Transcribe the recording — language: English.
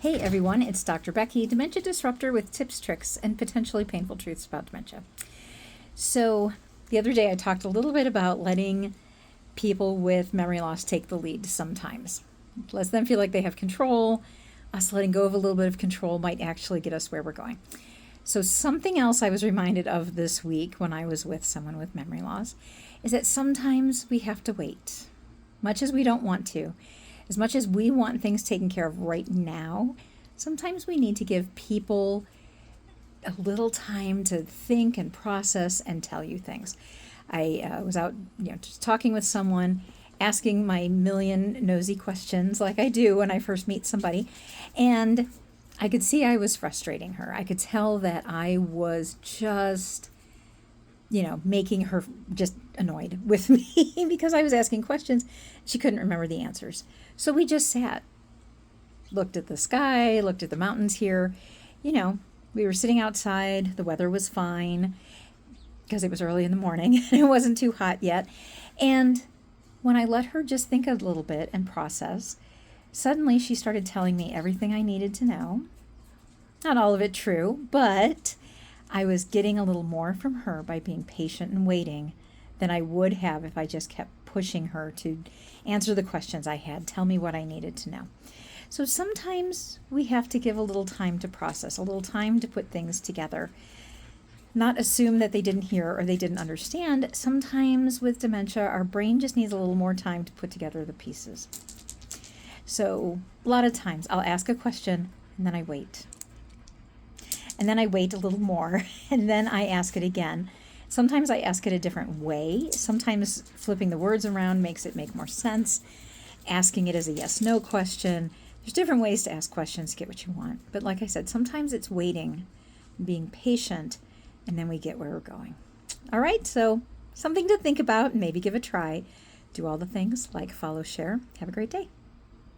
Hey everyone, it's Dr. Becky, Dementia Disruptor with tips, tricks, and potentially painful truths about dementia. So the other day I talked a little bit about letting people with memory loss take the lead sometimes. Let them feel like they have control. Us letting go of a little bit of control might actually get us where we're going. So something else I was reminded of this week when I was with someone with memory loss is that sometimes we have to wait, much as we don't want to. As much as we want things taken care of right now, sometimes we need to give people a little time to think and process and tell you things. I was out, just talking with someone, asking my million nosy questions like I do when I first meet somebody, and I could see I was frustrating her. I could tell that I was just making her just annoyed with me because I was asking questions. She couldn't remember the answers. So we just sat, looked at the sky, looked at the mountains here. We were sitting outside. The weather was fine because it was early in the morning and it wasn't too hot yet. And when I let her just think a little bit and process, suddenly she started telling me everything I needed to know. Not all of it true, but I was getting a little more from her by being patient and waiting than I would have if I just kept pushing her to answer the questions I had, tell me what I needed to know. So sometimes we have to give a little time to process, a little time to put things together. Not assume that they didn't hear or they didn't understand. Sometimes with dementia, our brain just needs a little more time to put together the pieces. So a lot of times I'll ask a question and then I wait. And then I wait a little more, and then I ask it again. Sometimes I ask it a different way. Sometimes flipping the words around makes it make more sense. Asking it as a yes-no question. There's different ways to ask questions to get what you want. But like I said, sometimes it's waiting, being patient, and then we get where we're going. All right, so something to think about and maybe give a try. Do all the things, like, follow, share. Have a great day.